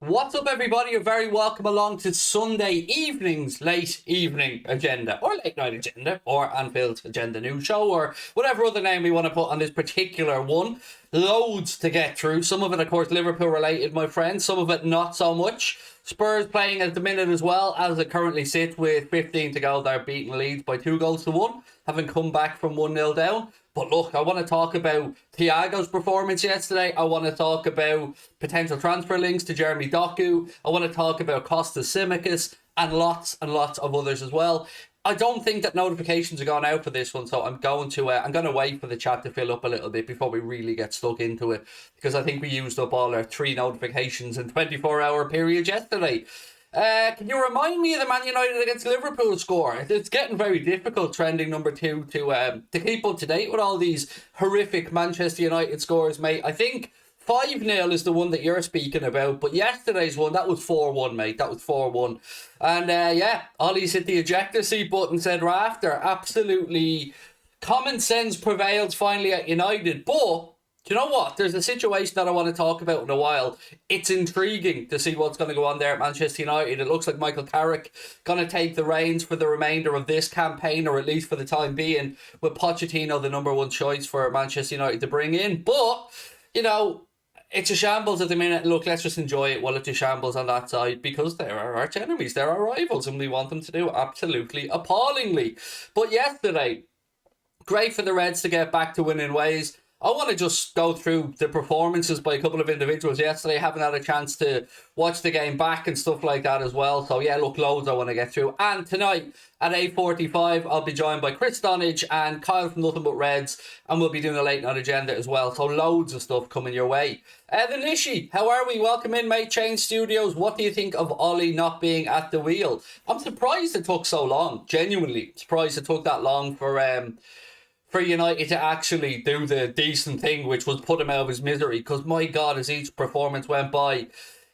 What's up, everybody? You're very welcome along to Sunday evening's late evening agenda, or late night agenda, or Anfield agenda news show, or whatever other name we want to put on this particular one. Loads to get through. Some of it, of course, Liverpool related, my friends. Some of it not so much. Spurs playing at the minute as well, as it currently sits with 15 to go. They're beating Leeds by 2-1, having come back from 1-0 down. But look, I want to talk about Thiago's performance yesterday. I want to talk about potential transfer links to Jeremy Doku. I want to talk about Kostas Tsimikas and lots of others as well. I don't think that notifications are going out for this one, so I'm going to wait for the chat to fill up a little bit before we really get stuck into it, because I think we used up all our 3 notifications in 24-hour period yesterday. Can you remind me of the Man United against Liverpool score? It's getting very difficult, trending number 2, to keep up to date with all these horrific Manchester United scores, mate. I think 5-0 is the one that you're speaking about, but yesterday's one, that was 4-1, mate. That was 4-1. And Ollie's hit the ejector seat button, said Rafter. Absolutely common sense prevails finally at United, but do you know what? There's a situation that I want to talk about in a while. It's intriguing to see what's going to go on there at Manchester United. It looks like Michael Carrick going to take the reins for the remainder of this campaign, or at least for the time being, with Pochettino the number 1 choice for Manchester United to bring in. But, you know, it's a shambles at the minute. Look, let's just enjoy it while it's a shambles on that side, because they're our arch enemies, they're our rivals, and we want them to do absolutely appallingly. But yesterday, great for the Reds to get back to winning ways. I want to just go through the performances by a couple of individuals yesterday. I haven't had a chance to watch the game back and stuff like that as well. So yeah, look, loads I want to get through. And tonight at 8:45, I'll be joined by Chris Donage and Kyle from Nothing But Reds, and we'll be doing a late night agenda as well. So loads of stuff coming your way. The Nishi, how are we? Welcome in, mate. Change Studios. What do you think of Ollie not being at the wheel? I'm surprised it took so long. Genuinely surprised it took that long for United to actually do the decent thing, which was put him out of his misery. Because my God, as each performance went by,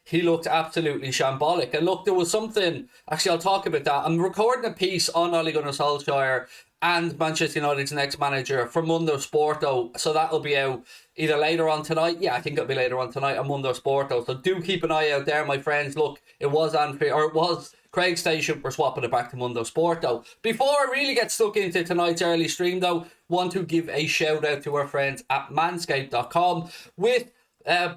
he looked absolutely shambolic. And look, there was something, actually I'll talk about that. I'm recording a piece on Ole Gunnar Solskjaer and Manchester United's next manager for Mundo Sporto. So that'll be out either later on tonight. Yeah, I think it'll be later on tonight on Mundo Sporto. So do keep an eye out there, my friends. Look, it was Anfield, or it was Craig Station. We're swapping it back to Mundo Sporto. Before I really get stuck into tonight's early stream, though, want to give a shout out to our friends at manscaped.com. With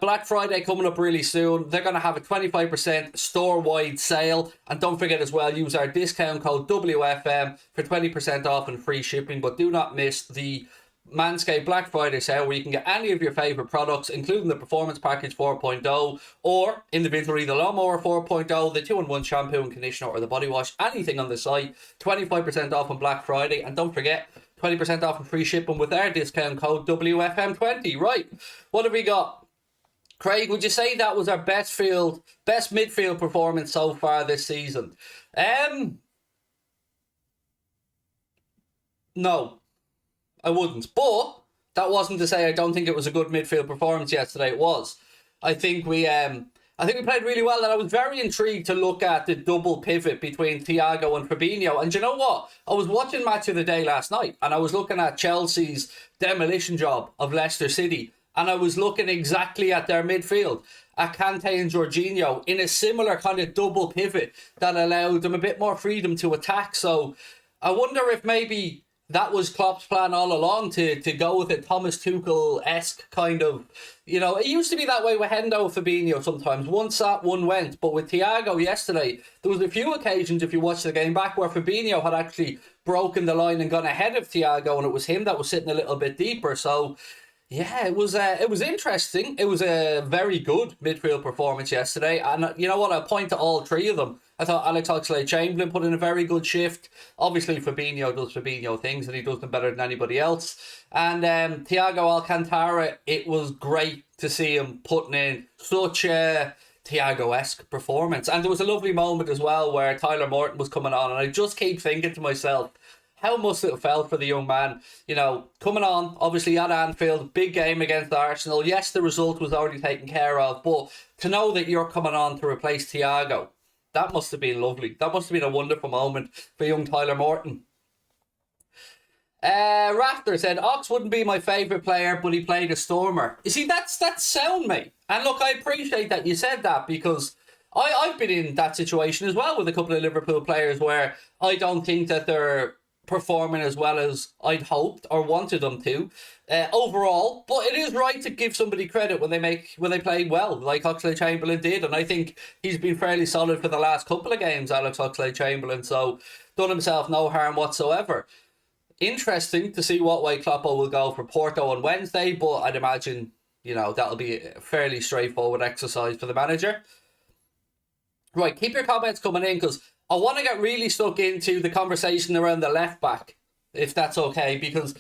Black Friday coming up really soon, they're going to have a 25% store-wide sale. And don't forget as well, use our discount code WFM for 20% off and free shipping. But do not miss the Manscaped Black Friday sale, where you can get any of your favourite products, including the Performance Package 4.0, or individually the Lawnmower 4.0, the 2-in-1 shampoo and conditioner, or the body wash. Anything on the site, 25% off on Black Friday. And don't forget, 20% off and free shipping with our discount code WFM20. Right, what have we got? Craig, would you say that was our best midfield performance so far this season? No, I wouldn't. But that wasn't to say I don't think it was a good midfield performance yesterday. It was. I think we played really well, and I was very intrigued to look at the double pivot between Thiago and Fabinho. And you know what? I was watching Match of the Day last night, and I was looking at Chelsea's demolition job of Leicester City, and I was looking exactly at their midfield, at Kante and Jorginho, in a similar kind of double pivot that allowed them a bit more freedom to attack. So I wonder if maybe that was Klopp's plan all along, to go with a Thomas Tuchel-esque kind of, you know, it used to be that way with Hendo and Fabinho sometimes. One sat, one went. But with Thiago yesterday, there was a few occasions, if you watch the game back, where Fabinho had actually broken the line and gone ahead of Thiago, and it was him that was sitting a little bit deeper. So yeah, it was interesting. It was a very good midfield performance yesterday. And you know what? I'll point to all 3 of them. I thought Alex Oxlade-Chamberlain put in a very good shift. Obviously, Fabinho does Fabinho things, and he does them better than anybody else. And Thiago Alcantara, it was great to see him putting in such a Thiago-esque performance. And there was a lovely moment as well where Tyler Morton was coming on, and I just keep thinking to myself, how must it have felt for the young man, you know, coming on, obviously at Anfield, big game against Arsenal. Yes, the result was already taken care of, but to know that you're coming on to replace Thiago, that must have been lovely. That must have been a wonderful moment for young Tyler Morton. Rafter said, Ox wouldn't be my favourite player, but he played a stormer. You see, that's sound, mate. And look, I appreciate that you said that, because I've been in that situation as well with a couple of Liverpool players where I don't think that they're performing as well as I'd hoped or wanted them to overall. But it is right to give somebody credit when they play well, like Oxlade-Chamberlain did, and I think he's been fairly solid for the last couple of games, Alex Oxlade-Chamberlain. So done himself no harm whatsoever. Interesting to see what way Kloppo will go for Porto on Wednesday, but I'd imagine, that'll be a fairly straightforward exercise for the manager. Right, keep your comments coming in, because I want to get really stuck into the conversation around the left back, if that's okay, because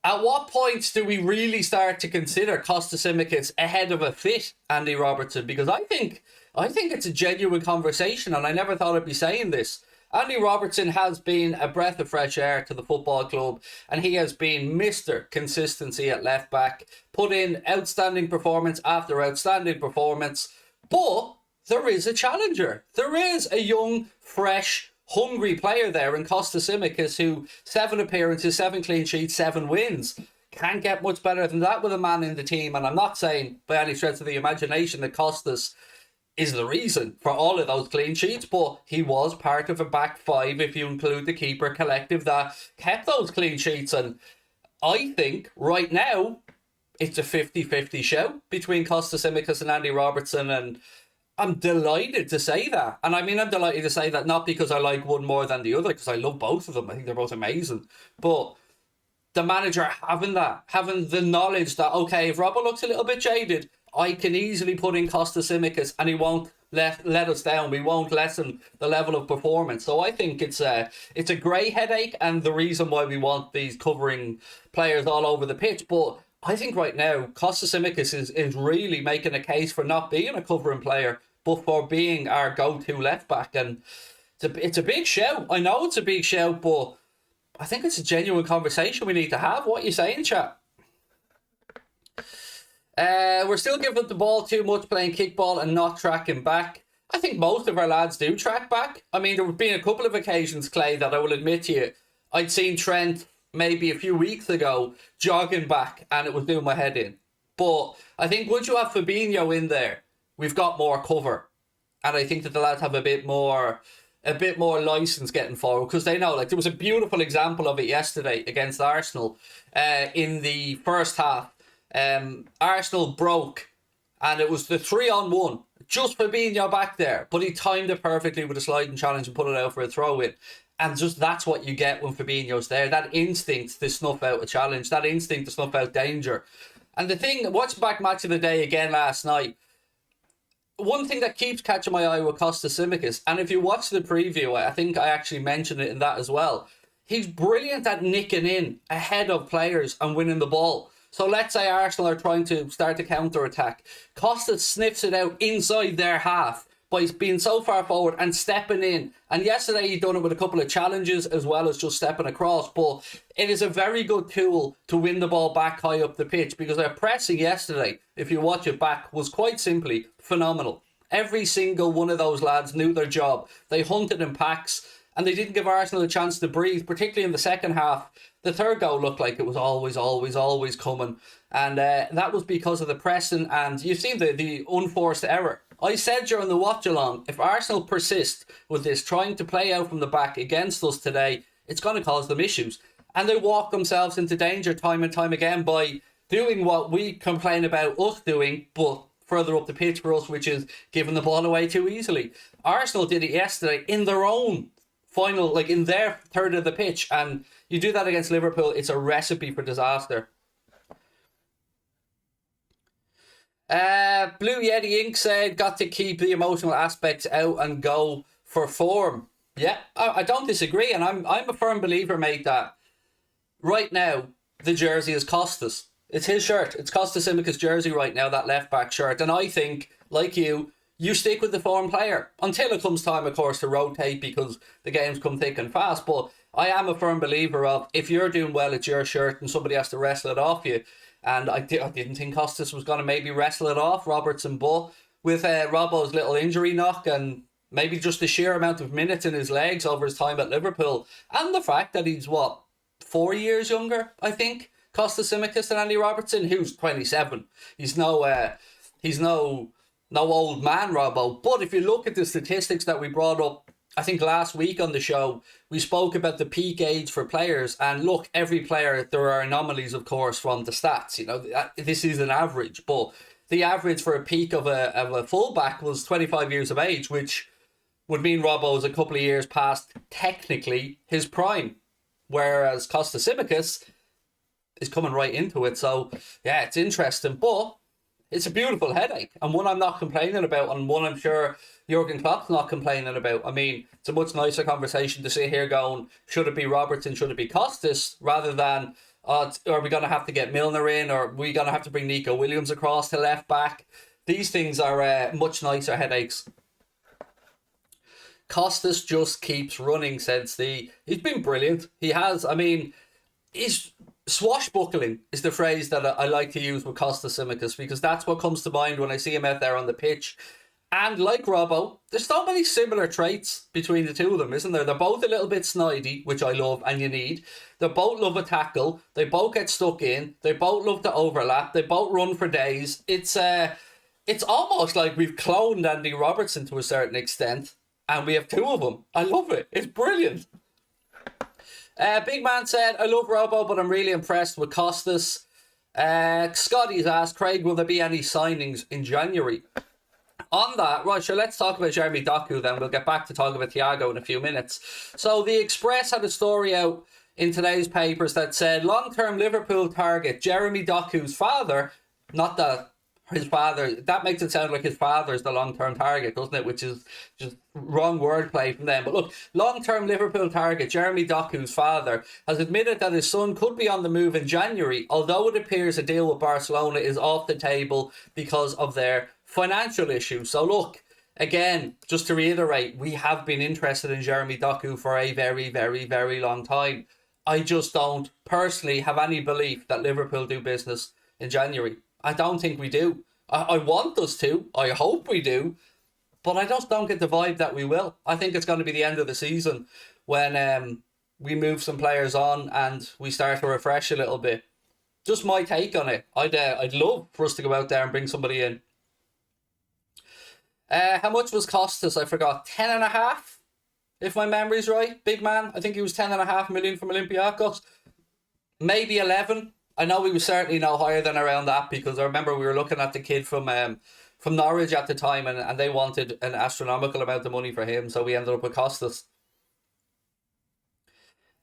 at what point do we really start to consider Kostas Tsimikas ahead of a fit Andy Robertson? Because I think it's a genuine conversation, and I never thought I'd be saying this. Andy Robertson has been a breath of fresh air to the football club, and he has been Mr. Consistency at left back, put in outstanding performance after outstanding performance, but there is a challenger. There is a young, fresh, hungry player there in Kostas Tsimikas, who 7 appearances, 7 clean sheets, 7 wins. Can't get much better than that with a man in the team, and I'm not saying by any stretch of the imagination that Kostas is the reason for all of those clean sheets, but he was part of a back 5, if you include the keeper collective, that kept those clean sheets. And I think right now it's a 50-50 show between Kostas Tsimikas and Andy Robertson, and I'm delighted to say that. And I mean, I'm delighted to say that not because I like one more than the other, because I love both of them. I think they're both amazing. But the manager having the knowledge that, okay, if Robbo looks a little bit jaded, I can easily put in Kostas Tsimikas and he won't let us down. We won't lessen the level of performance. So I think it's a great headache, and the reason why we want these covering players all over the pitch. But I think right now, Kostas Tsimikas is really making a case for not being a covering player, but for being our go-to left-back. And it's a big shout. I know it's a big shout, but I think it's a genuine conversation we need to have. What are you saying, chat? We're still giving the ball too much, playing kickball and not tracking back. I think most of our lads do track back. I mean, there have been a couple of occasions, Clay, that I will admit to you, I'd seen Trent maybe a few weeks ago jogging back and it was doing my head in. But I think once you have Fabinho in there, we've got more cover. And I think that the lads have a bit more license getting forward, because they know, like, there was a beautiful example of it yesterday against Arsenal in the first half. Arsenal broke and it was the 3-on-1, just Fabinho back there, but he timed it perfectly with a sliding challenge and put it out for a throw-in. And just that's what you get when Fabinho's there, that instinct to snuff out a challenge, that instinct to snuff out danger. And the thing, watching back Match of the Day again last night, one thing that keeps catching my eye with Kostas Tsimikas, and if you watch the preview, I think I actually mentioned it in that as well, he's brilliant at nicking in ahead of players and winning the ball. So let's say Arsenal are trying to start a counter-attack. Kostas sniffs it out inside their half by being so far forward and stepping in. And yesterday he done it with a couple of challenges as well as just stepping across. But it is a very good tool to win the ball back high up the pitch, because their pressing yesterday, if you watch it back, was quite simply phenomenal. Every single one of those lads knew their job. They hunted in packs and they didn't give Arsenal a chance to breathe, particularly in the second half. The third goal looked like it was always coming. And that was because of the pressing. And you've seen the unforced error. I said during the watch along, if Arsenal persist with this, trying to play out from the back against us today, it's going to cause them issues. And they walk themselves into danger time and time again by doing what we complain about us doing, but further up the pitch for us, which is giving the ball away too easily. Arsenal did it yesterday in their own final, like in their third of the pitch, and you do that against Liverpool, it's a recipe for disaster. Blue Yeti Inc. said, got to keep the emotional aspects out and go for form. Yeah, I don't disagree, and I'm a firm believer, mate, that right now the jersey is Kostas. It's his shirt. It's Kostas Tsimikas' jersey right now, that left back shirt. And I think, like you stick with the form player until it comes time, of course, to rotate, because the games come thick and fast. But I am a firm believer of, if you're doing well, it's your shirt and somebody has to wrestle it off you. And I didn't think Kostas was going to maybe wrestle it off Robertson, but with Robbo's little injury knock and maybe just the sheer amount of minutes in his legs over his time at Liverpool, and the fact that he's, 4 years younger, I think, Kostas Tsimikas and Andy Robertson, who's 27. He's no no old man Robbo. But if you look at the statistics that we brought up, I think last week on the show, we spoke about the peak age for players. And look, every player, there are anomalies, of course, from the stats. You know, this is an average, but the average for a peak of a fullback was 25 years of age, which would mean Robbo is a couple of years past, technically, his prime. Whereas Kostas Tsimikas is coming right into it. So, yeah, it's interesting. But it's a beautiful headache, and one I'm not complaining about, and one I'm sure Jurgen Klopp's not complaining about. I mean, it's a much nicer conversation to sit here going, should it be Robertson, should it be Kostas, rather than, are we going to have to get Milner in, or are we going to have to bring Nico Williams across to left back? These things are much nicer headaches. Kostas just keeps running, said Steve. He's been brilliant. He has. I mean, he's swashbuckling is the phrase that I like to use with Kostas Tsimikas, because that's what comes to mind when I see him out there on the pitch. And like Robbo, there's so many similar traits between the two of them, isn't there? They're both a little bit snidey, which I love and you need. They both love a tackle. They both get stuck in. They both love to overlap. They both run for days. It's almost like we've cloned Andy Robertson to a certain extent, and we have two of them. I love it. It's brilliant. Big Man said, I love Robbo, but I'm really impressed with Kostas. Scotty's asked, Craig, will there be any signings in January? On that, right, so let's talk about Jeremy Doku then. We'll get back to talk about Thiago in a few minutes. So the Express had a story out in today's papers that said, long-term Liverpool target, Jeremy Doku's father, not that his father, that makes it sound like his father is the long-term target, doesn't it? Which is just wrong wordplay from them. But look, long-term Liverpool target Jeremy Doku's father has admitted that his son could be on the move in January, although it appears a deal with Barcelona is off the table because of their financial issues. So look, again, just to reiterate, we have been interested in Jeremy Doku for a very, very, very long time. I just don't personally have any belief that Liverpool do business in January. I don't think we do. I want us to. I hope we do. But I just don't get the vibe that we will. I think it's going to be the end of the season when we move some players on and we start to refresh a little bit. Just my take on it. I'd love for us to go out there and bring somebody in. How much was Kostas? I forgot. 10.5, if my memory's right. Big Man. I think he was 10.5 million from Olympiacos. Maybe 11. I know he was certainly no higher than around that, because I remember we were looking at the kid from Norwich at the time, and they wanted an astronomical amount of money for him, so we ended up with Kostas.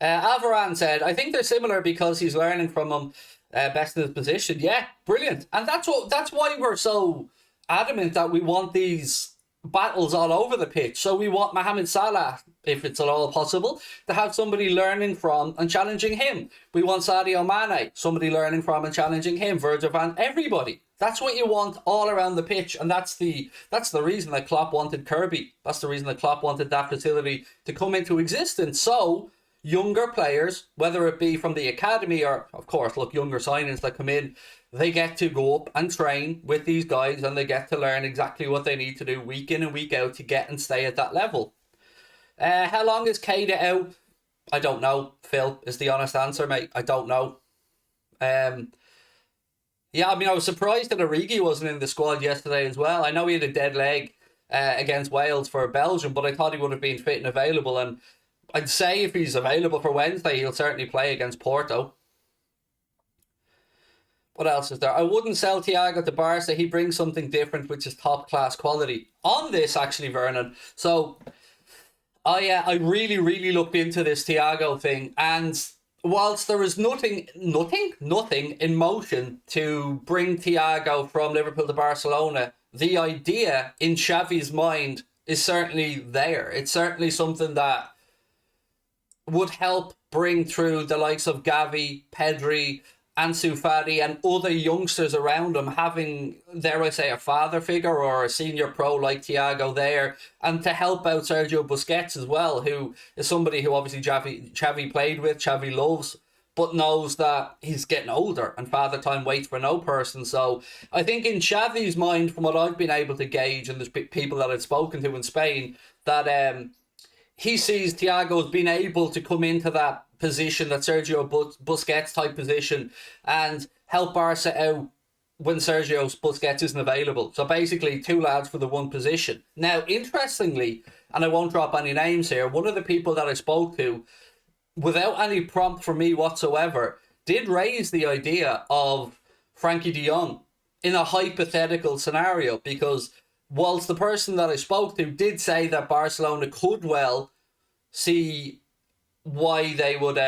Alvaran said, I think they're similar because he's learning from him, best in his position. Yeah, brilliant. And that's why we're so adamant that we want these battles all over the pitch. So we want Mohamed Salah, if it's at all possible, to have somebody learning from and challenging him. We want Sadio Mane, somebody learning from and challenging him. Virgil van, everybody. That's what you want all around the pitch, and that's the reason that Klopp wanted Kirby. That's the reason that Klopp wanted that facility to come into existence. So younger players, whether it be from the academy or, of course, look, younger signings that come in, they get to go up and train with these guys, and they get to learn exactly what they need to do week in and week out to get and stay at that level. How long is Keita out? I don't know, Phil, is the honest answer, mate. I don't know. Yeah, I mean, I was surprised that Origi wasn't in the squad yesterday as well. I know he had a dead leg against Wales for Belgium, but I thought he would have been fit and available. And I'd say if he's available for Wednesday, he'll certainly play against Porto. What else is there? I wouldn't sell Thiago to Barca. He brings something different, which is top-class quality. On this, actually, Vernon, so I really, really looked into this Thiago thing, and whilst there is nothing in motion to bring Thiago from Liverpool to Barcelona, the idea in Xavi's mind is certainly there. It's certainly something that would help bring through the likes of Gavi, Pedri, Ansu Fati and other youngsters around him, having, dare I say, a father figure or a senior pro like Thiago there, and to help out Sergio Busquets as well, who is somebody who obviously Xavi played with, Xavi loves, but knows that he's getting older and father time waits for no person. So I think in Xavi's mind, from what I've been able to gauge, and there's people that I've spoken to in Spain, that he sees Thiago as being able to come into that position, that Sergio Busquets type position, and help Barca out when Sergio Busquets isn't available. So basically 2 lads for the 1 position. Now, interestingly, and I won't drop any names here, one of the people that I spoke to, without any prompt from me whatsoever, did raise the idea of Frankie de Jong in a hypothetical scenario, because whilst the person that I spoke to did say that Barcelona could well see why they would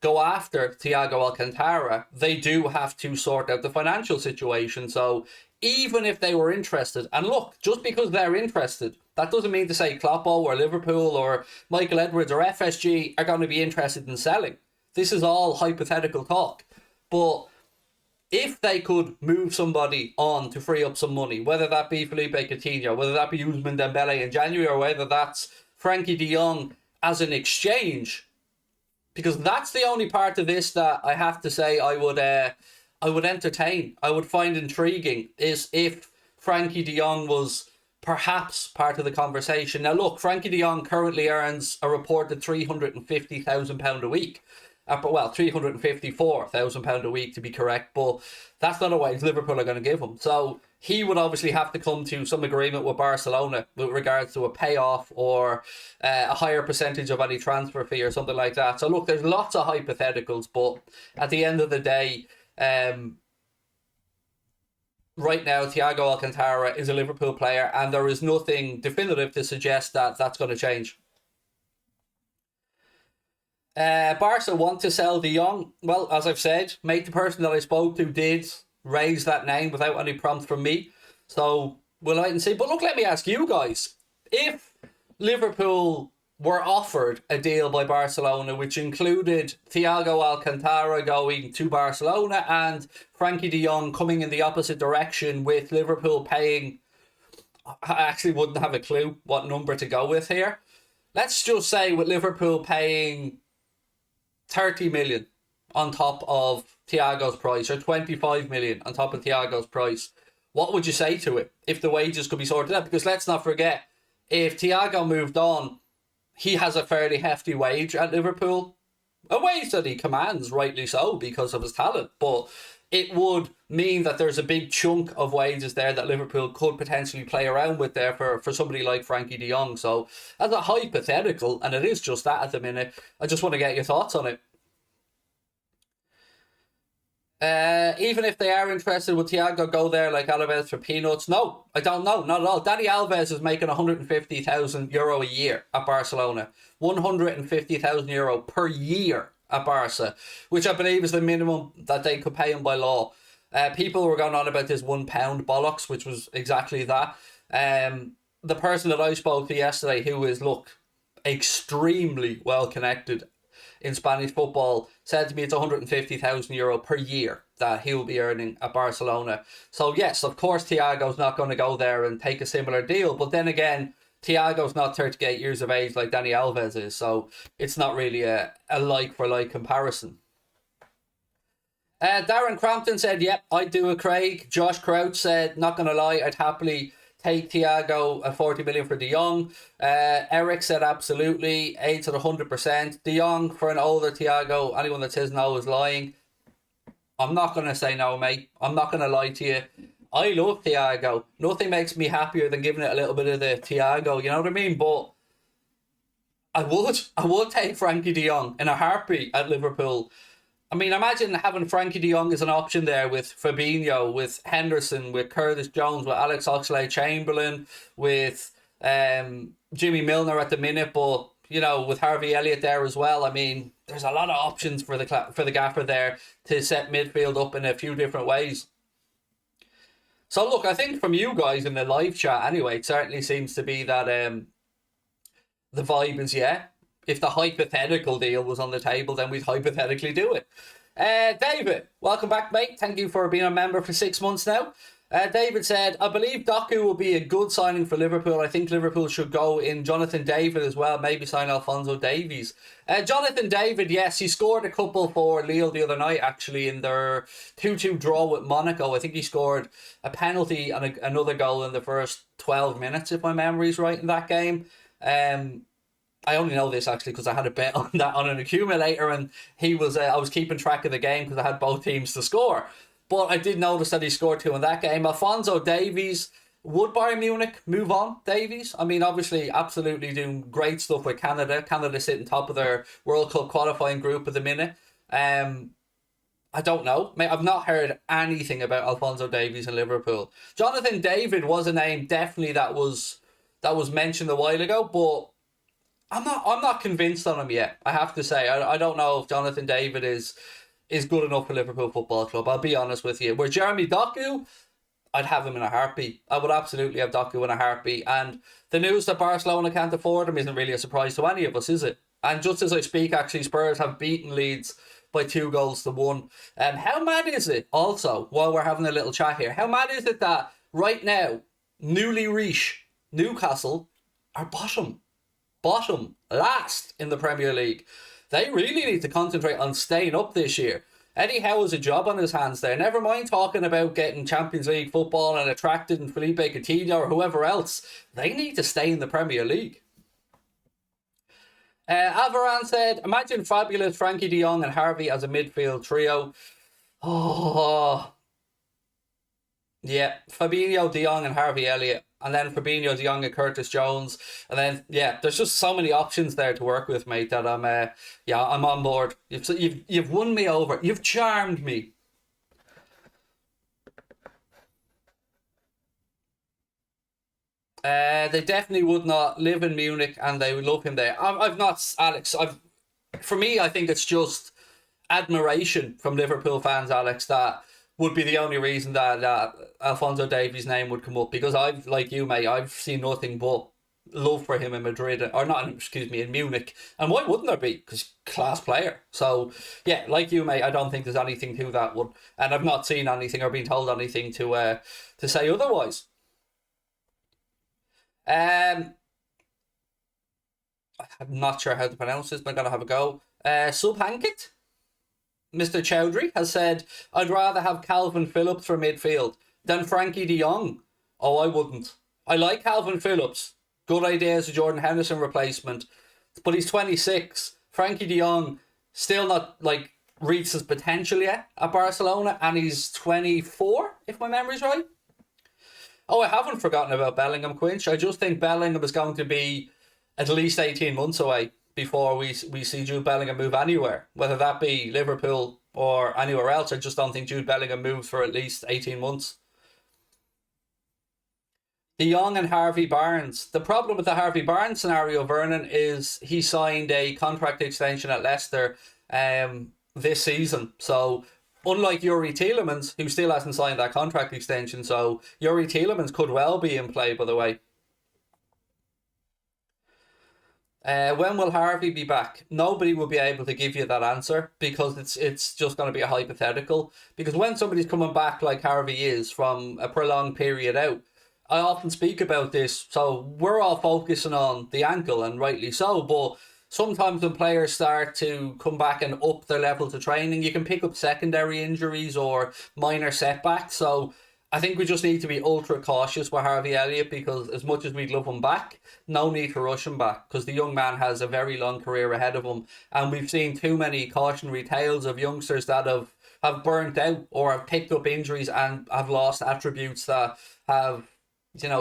go after Thiago Alcantara, they do have to sort out the financial situation. So even if they were interested, and look, just because they're interested, that doesn't mean to say Kloppo or Liverpool or Michael Edwards or FSG are going to be interested in selling. This is all hypothetical talk. But if they could move somebody on to free up some money, whether that be Felipe Coutinho, whether that be Ousmane Dembele in January, or whether that's Frankie de Jong as an exchange, because that's the only part of this that I have to say I would entertain, I would find intriguing, is if Frankie de Jong was perhaps part of the conversation. Now look, Frankie de Jong currently earns a reported £350,000 a week. Well, £354,000 a week to be correct, but that's not a wage Liverpool are going to give him. So he would obviously have to come to some agreement with Barcelona with regards to a payoff or a higher percentage of any transfer fee or something like that. So look, there's lots of hypotheticals, but at the end of the day, right now, Thiago Alcantara is a Liverpool player, and there is nothing definitive to suggest that that's going to change. Barca want to sell de Jong. Well, as I've said, mate, the person that I spoke to did raise that name without any prompt from me. So we'll wait and see. But look, let me ask you guys. If Liverpool were offered a deal by Barcelona, which included Thiago Alcantara going to Barcelona and Frankie de Jong coming in the opposite direction, with Liverpool paying, I actually wouldn't have a clue what number to go with here. Let's just say with Liverpool paying 30 million on top of Thiago's price, or 25 million on top of Thiago's price, what would you say to it if the wages could be sorted out? Because let's not forget, if Thiago moved on, he has a fairly hefty wage at Liverpool, a wage that he commands, rightly so, because of his talent. But it would mean that there's a big chunk of wages there that Liverpool could potentially play around with there for somebody like Frankie de Jong. So as a hypothetical, and it is just that at the minute, I just want to get your thoughts on it. Even if they are interested, would Thiago go there like Alves for peanuts? No, I don't know, not at all. Dani Alves is making €150,000 a year at Barcelona. €150,000 per year at Barca, which I believe is the minimum that they could pay him by law. People were going on about this £1 bollocks, which was exactly that. The person that I spoke to yesterday, who is, look, extremely well connected in Spanish football, said to me it's €150,000 per year that he'll be earning at Barcelona. So yes, of course Thiago's not going to go there and take a similar deal, but then again, Thiago's not 38 years of age like Dani Alves is, so it's not really a like-for-like comparison. Darren Crampton said, yep, I'd do it, Craig. Josh Crouch said, not going to lie, I'd happily take Thiago at 40 million for de Jong. Eric said, absolutely. AIDS at 100%. De Jong for an older Thiago, anyone that says no is lying. I'm not going to say no, mate. I'm not going to lie to you. I love Thiago. Nothing makes me happier than giving it a little bit of the Thiago, you know what I mean? But I would take Frankie de Jong in a heartbeat at Liverpool. I mean, imagine having Frankie de Jong as an option there with Fabinho, with Henderson, with Curtis Jones, with Alex Oxlade-Chamberlain, with Jimmy Milner at the minute, but, you know, with Harvey Elliott there as well. I mean, there's a lot of options for the gaffer there to set midfield up in a few different ways. So, look, I think from you guys in the live chat anyway, it certainly seems to be that the vibe is, yeah, if the hypothetical deal was on the table, then we'd hypothetically do it. David, welcome back, mate. Thank you for being a member for 6 months now. David said, I believe Doku will be a good signing for Liverpool. I think Liverpool should go in Jonathan David as well, maybe sign Alphonso Davies. Jonathan David, yes, he scored a couple for Lille the other night, actually, in their 2-2 draw with Monaco. I think he scored a penalty and another goal in the first 12 minutes, if my memory's right, in that game. I only know this actually because I had a bet on that on an accumulator, and he was I was keeping track of the game because I had both teams to score. but I did notice that he scored 2 in that game. Alphonso Davies, would Bayern Munich move on Davies? I mean, obviously, absolutely doing great stuff with Canada. Canada sitting top of their World Cup qualifying group at the minute. I don't know. Mate, I've not heard anything about Alphonso Davies in Liverpool. Jonathan David was a name definitely that was mentioned a while ago, but I'm not convinced on him yet. I have to say, I don't know if Jonathan David is good enough for Liverpool Football Club. I'll be honest with you. Where Jeremy Doku, I'd have him in a heartbeat. I would absolutely have Doku in a heartbeat. And the news that Barcelona can't afford him isn't really a surprise to any of us, is it? And just as I speak, actually, Spurs have beaten Leeds by 2-1. How mad is it, also, while we're having a little chat here, how mad is it that right now, newly reach Newcastle are bottom, last in the Premier League? They really need to concentrate on staying up this year. Eddie Howe has a job on his hands there. Never mind talking about getting Champions League football and attracting Felipe Coutinho or whoever else. They need to stay in the Premier League. Alvaran said, imagine fabulous Frankie de Jong and Harvey as a midfield trio. Oh, yeah. Fabinho, de Jong and Harvey Elliott. And then Fabinho, de Jong and Curtis Jones. And then, yeah, there's just so many options there to work with, mate, that I'm on board. You've won me over. You've charmed me. They definitely would not live in Munich, and they would love him there. I've not, Alex. For me, I think it's just admiration from Liverpool fans, Alex, that would be the only reason that Alphonso Davies' name would come up, because I've, like you, mate, I've seen nothing but love for him in Madrid, or not, in Munich. And why wouldn't there be? Because class player. So yeah, like you, mate, I don't think there's anything to that one, and I've not seen anything or been told anything to say otherwise. I'm not sure how to pronounce this, but I'm gonna have a go. Subhankit, Mr. Chowdhury has said, I'd rather have Calvin Phillips for midfield than Frankie de Jong. Oh, I wouldn't. I like Calvin Phillips. Good idea as a Jordan Henderson replacement. But he's 26. Frankie de Jong still not reached his potential yet at Barcelona, and he's 24, if my memory's right. Oh, I haven't forgotten about Bellingham, Quinch. I just think Bellingham is going to be at least 18 months away before we see Jude Bellingham move anywhere, whether that be Liverpool or anywhere else. I just don't think Jude Bellingham moves for at least 18 months. De Jong and Harvey Barnes. The problem with the Harvey Barnes scenario, Vernon, is he signed a contract extension at Leicester this season. So unlike Yuri Tielemans, who still hasn't signed that contract extension, so Yuri Tielemans could well be in play, by the way. When will Harvey be back? Nobody will be able to give you that answer, because it's just going to be a hypothetical. Because when somebody's coming back like Harvey is from a prolonged period out, I often speak about this, so we're all focusing on the ankle, and rightly so, but sometimes when players start to come back and up their level to training, you can pick up secondary injuries or minor setbacks. So I think we just need to be ultra cautious with Harvey Elliott, because as much as we'd love him back, no need to rush him back, because the young man has a very long career ahead of him. And we've seen too many cautionary tales of youngsters that have burnt out or have picked up injuries and have lost attributes that have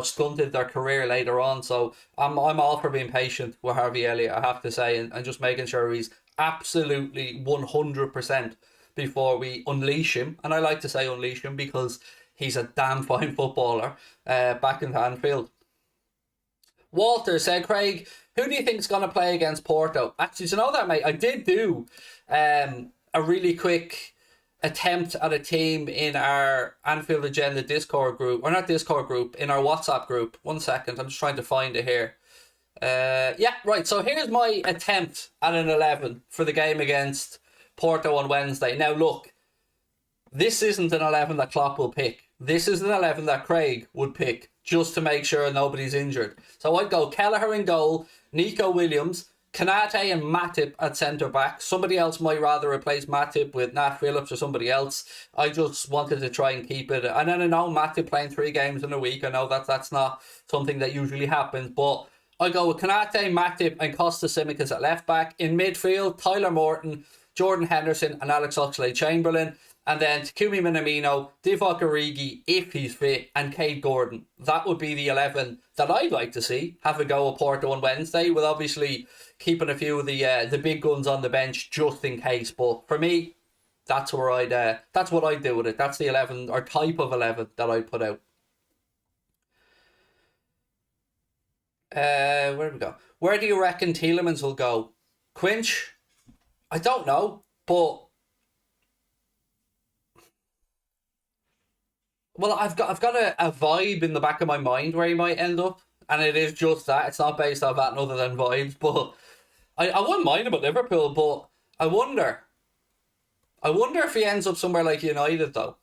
stunted their career later on. So I'm all for being patient with Harvey Elliott, I have to say, and just making sure he's absolutely 100% before we unleash him. And I like to say unleash him because he's a damn fine footballer back into Anfield. Walter said, Craig, who do you think is going to play against Porto? Actually, you know that, mate, I did do a really quick attempt at a team in our Anfield Agenda Discord group, or not Discord group, in our WhatsApp group. 1 second, I'm just trying to find it here. Yeah, right, so here's my attempt at an 11 for the game against Porto on Wednesday. Now look, this isn't an 11 that Klopp will pick. This is an 11 that Craig would pick, just to make sure nobody's injured. So I'd go Kelleher in goal, Nico Williams, Kanate and Matip at centre-back. Somebody else might rather replace Matip with Nat Phillips or somebody else. I just wanted to try and keep it. And then I know Matip playing 3 games in a week. I know that's not something that usually happens. But I go with Kanate, Matip and Kostas Tsimikas at left-back. In midfield, Tyler Morton, Jordan Henderson and Alex Oxlade-Chamberlain. And then Takumi Minamino, Divock Origi, if he's fit, and Cade Gordon. That would be the 11 that I'd like to see have a go at Porto on Wednesday, with obviously keeping a few of the big guns on the bench just in case. But for me, that's where that's what I'd do with it. That's the 11 or type of 11 that I'd put out. Where do we go? Where do you reckon Tielemans will go? Quinch? I don't know, but well, I've got a vibe in the back of my mind where he might end up, and it is just that. It's not based off that other than vibes, but I wouldn't mind him at Liverpool, but I wonder if he ends up somewhere like United, though.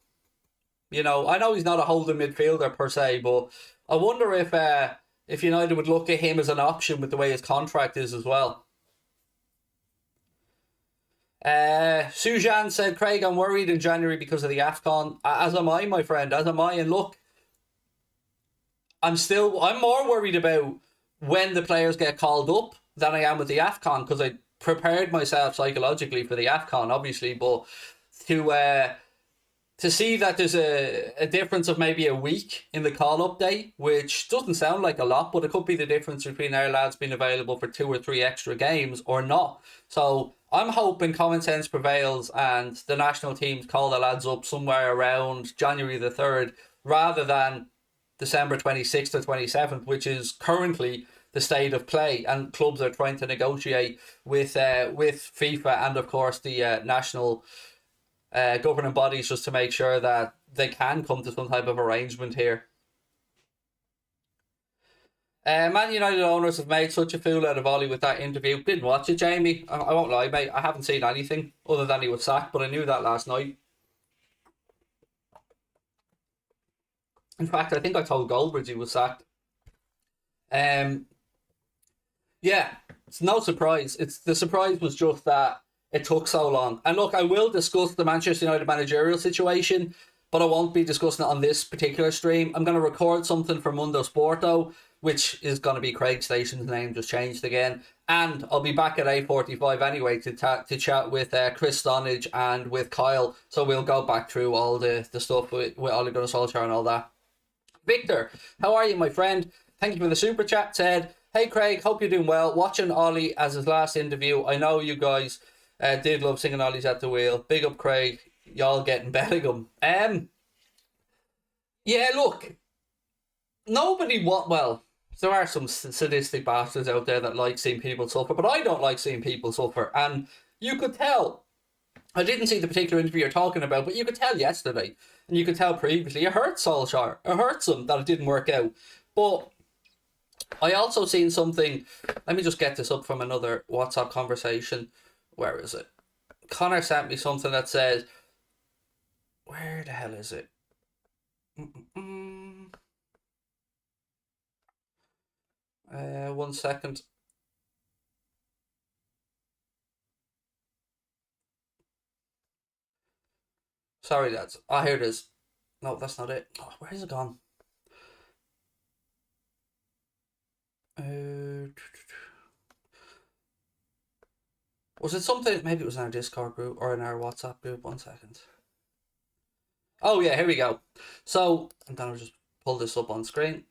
You know, I know he's not a holding midfielder per se, but I wonder if United would look at him as an option with the way his contract is as well. Sujan said, Craig, I'm worried in January because of the AFCON. As am I, my friend, as am I. And look, I'm more worried about when the players get called up than I am with the AFCON, because I prepared myself psychologically for the AFCON, obviously, but to see that there's a difference of maybe a week in the call-up day, which doesn't sound like a lot, but it could be the difference between our lads being available for 2 or 3 extra games or not. So I'm hoping common sense prevails and the national teams call the lads up somewhere around January the 3rd rather than December 26th or 27th, which is currently the state of play, and clubs are trying to negotiate with FIFA and, of course, the national governing bodies, just to make sure that they can come to some type of arrangement here. Man United owners have made such a fool out of Ollie with that interview. Didn't watch it, Jamie. I won't lie, mate. I haven't seen anything other than he was sacked, but I knew that last night. In fact, I think I told Goldbridge he was sacked. Yeah, it's no surprise. The surprise was just that it took so long. And look, I will discuss the Manchester United managerial situation, but I won't be discussing it on this particular stream. I'm going to record something for Mundo Sporto, which is going to be Craig Station's name, just changed again. And I'll be back at 8:45 anyway to chat with Chris Stonage and with Kyle. So we'll go back through all the stuff with Ole Gunnar Solskjaer and all that. Victor, how are you, my friend? Thank you for the super chat. Said, hey Craig, hope you're doing well. Watching Ollie as his last interview. I know you guys did love singing Ollie's at the wheel. Big up Craig. Y'all getting Bellingham. Yeah, look. There are some sadistic bastards out there that like seeing people suffer, but I don't like seeing people suffer. And you could tell, I didn't see the particular interview you're talking about, but you could tell yesterday, and you could tell previously, it hurt Solskjaer. It hurts him that it didn't work out. But I also seen something, let me just get this up from another WhatsApp conversation. Where is it? Connor sent me something that says, where the hell is it? 1 second. Sorry, lads. Oh, here it is. No, that's not it. Oh, where is it gone? Was it something? Maybe it was in our Discord group or in our WhatsApp group. 1 second. Oh, yeah, here we go. So, I'm going to just pull this up on screen.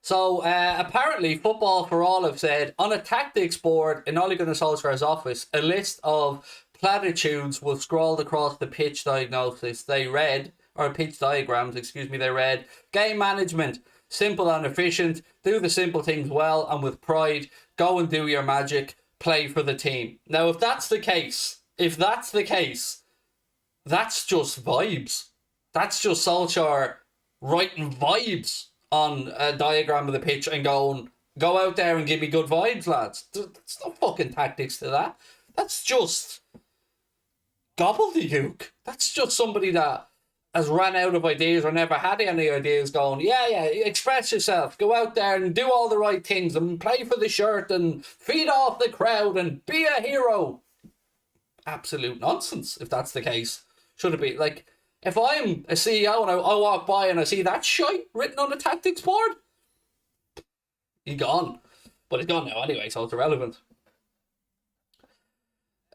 So, apparently, Football for All have said, on a tactics board in Ole Gunnar Solskjaer's office, a list of platitudes was scrawled across the pitch diagnosis. They read, or pitch diagrams, they read, game management, simple and efficient, do the simple things well and with pride, go and do your magic, play for the team. Now, if that's the case, that's just vibes. That's just Solskjaer writing vibes on a diagram of the pitch and going, go out there and give me good vibes, lads. There's no fucking tactics to that. That's just gobbledygook. That's just somebody that has ran out of ideas or never had any ideas going, yeah, express yourself. Go out there and do all the right things and play for the shirt and feed off the crowd and be a hero. Absolute nonsense, if that's the case. Should it be? Like, if I'm a CEO and I walk by and I see that shite written on the tactics board, he's gone. But he's gone now anyway, so it's irrelevant.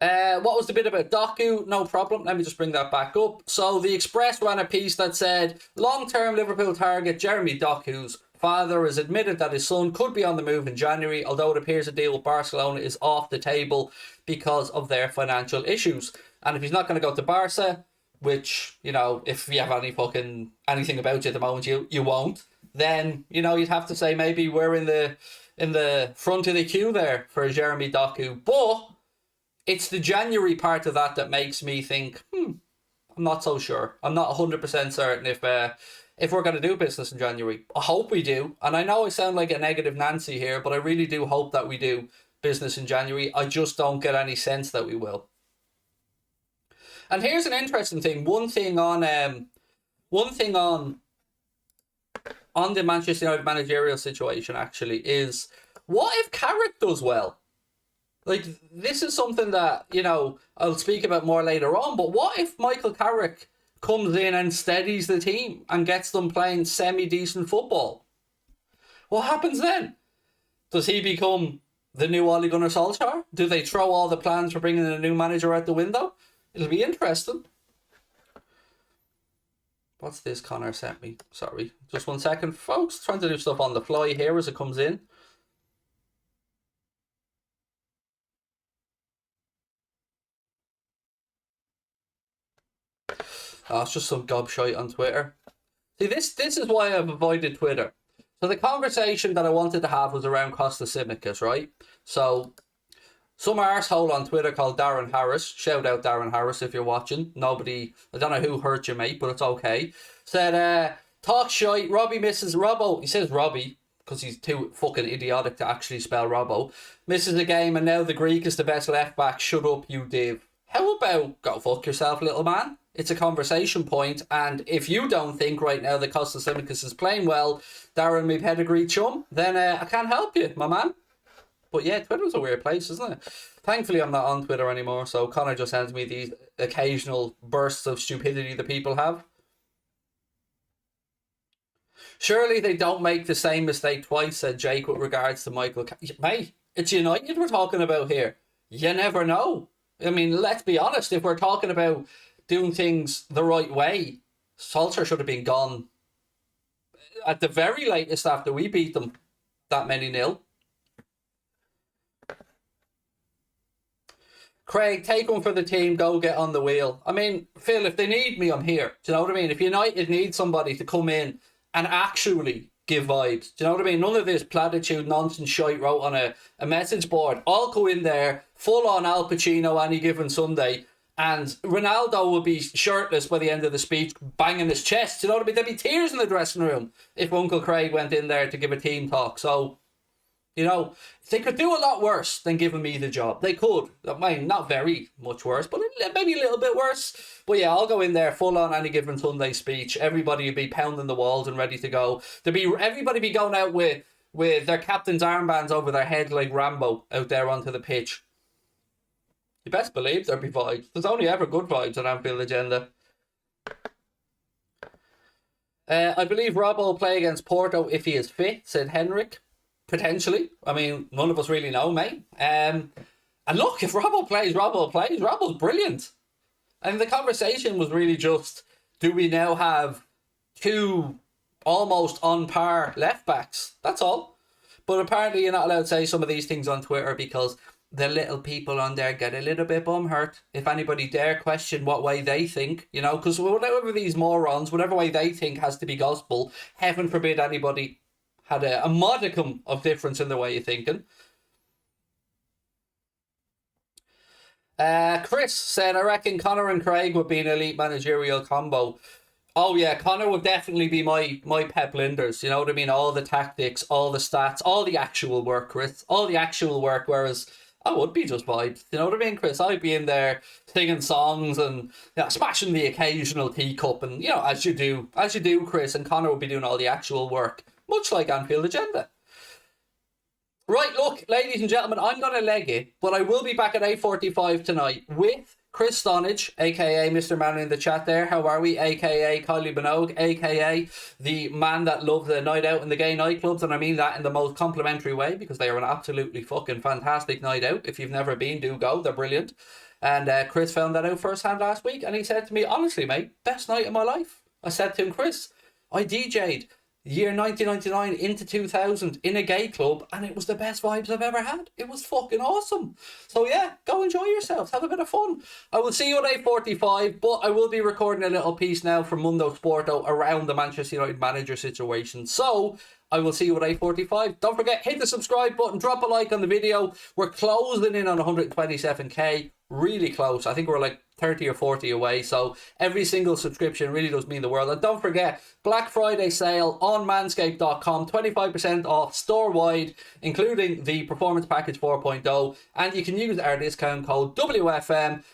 What was the bit about Doku? No problem. Let me just bring that back up. So the Express ran a piece that said, long-term Liverpool target Jeremy Doku's father has admitted that his son could be on the move in January, although it appears a deal with Barcelona is off the table because of their financial issues. And if he's not going to go to Barca, which, you know, if you have any fucking anything about you at the moment, you won't, then, you know, you'd have to say maybe we're in the front of the queue there for Jeremy Doku. But it's the January part of that makes me think, I'm not so sure. I'm not 100% certain if we're going to do business in January. I hope we do. And I know I sound like a negative Nancy here, but I really do hope that we do business in January. I just don't get any sense that we will. And here's an interesting thing. One thing on the Manchester United managerial situation actually is, what if Carrick does well? Like, this is something that, you know, I'll speak about more later on, but what if Michael Carrick comes in and steadies the team and gets them playing semi-decent football? What happens then? Does he become the new Ole Gunnar Solskjaer? Do they throw all the plans for bringing in a new manager out the window? It'll be interesting. What's this Connor sent me? Sorry, just 1 second, folks. Trying to do stuff on the fly here as it comes in. Oh, it's just some gobshite on Twitter. See, this is why I've avoided Twitter. So the conversation that I wanted to have was around Kostas Tsimikas, right? So some arsehole on Twitter called Darren Harris, shout out Darren Harris if you're watching. Nobody, I don't know who hurt you, mate, but it's okay. Said, talk shite, Robbie misses Robbo. He says Robbie, because he's too fucking idiotic to actually spell Robbo. Misses the game and now the Greek is the best left back. Shut up, you div. How about go fuck yourself, little man? It's a conversation point, and if you don't think right now that Kostas Tsimikas is playing well, Darren, my pedigree chum, then I can't help you, my man. But yeah, Twitter's a weird place, isn't it? Thankfully, I'm not on Twitter anymore, so Connor just sends me these occasional bursts of stupidity that people have. Surely they don't make the same mistake twice, said Jake, with regards to Michael. Mate, it's United we're talking about here. You never know. I mean, let's be honest, if we're talking about doing things the right way, Solskjaer should have been gone at the very latest after we beat them that many nil. Craig, take one for the team, go get on the wheel. I mean, Phil, if they need me, I'm here. Do you know what I mean? If United need somebody to come in and actually give vibes, do you know what I mean? None of this platitude nonsense shite wrote on a message board. I'll go in there, full on Al Pacino any given Sunday, and Ronaldo will be shirtless by the end of the speech, banging his chest. Do you know what I mean? There'd be tears in the dressing room if Uncle Craig went in there to give a team talk. So, you know, they could do a lot worse than giving me the job. They could. I mean, not very much worse, but maybe a little bit worse. But yeah, I'll go in there full on any given Sunday speech. Everybody would be pounding the walls and ready to go. Everybody be going out with their captain's armbands over their head like Rambo out there onto the pitch. You best believe there'll be vibes. There's only ever good vibes on Anfield Agenda. I believe Robbo will play against Porto if he is fit, said Henrik. Potentially. I mean, none of us really know, mate. And look, if Robbo plays, Robbo's brilliant. And the conversation was really just, do we now have two almost on par left backs? That's all. But apparently you're not allowed to say some of these things on Twitter because the little people on there get a little bit bumhurt if anybody dare question what way they think, you know, because whatever these morons, whatever way they think has to be gospel, heaven forbid anybody had a modicum of difference in their way of thinking. Chris said, I reckon Connor and Craig would be an elite managerial combo. Oh yeah, Connor would definitely be my Pep Linders, you know what I mean? All the tactics, all the stats, all the actual work, Chris. All the actual work, whereas I would be just vibes. You know what I mean, Chris? I'd be in there singing songs and, you know, smashing the occasional teacup and, you know, as you do, Chris, and Connor would be doing all the actual work, much like Anfield Agenda. Right, look, ladies and gentlemen, I'm going to leg it, but I will be back at 8:45 tonight with Chris Stonage, a.k.a. Mr. Man in the chat there. How are we? A.k.a. Kylie Minogue, a.k.a. the man that loved the night out in the gay nightclubs, and I mean that in the most complimentary way, because they are an absolutely fucking fantastic night out. If you've never been, do go. They're brilliant. And Chris found that out firsthand last week, and he said to me, honestly, mate, best night of my life. I said to him, Chris, I DJ'd year 1999 into 2000 in a gay club, and it was the best vibes I've ever had. It was fucking awesome. So yeah, go enjoy yourselves, have a bit of fun. I will see you at 8:45, but I will be recording a little piece now for Mundo Sporto around the Manchester United manager situation. So I will see you at 8:45. Don't forget, hit the subscribe button, drop a like on the video. We're closing in on 127k, really close. I think we're like 30 or 40 away, so every single subscription really does mean the world. And don't forget, Black Friday sale on manscaped.com, 25% off store-wide, including the Performance Package 4.0, and you can use our discount code WFM20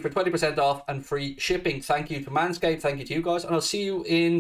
for 20% off and free shipping. Thank you to Manscaped, thank you to you guys, and I'll see you in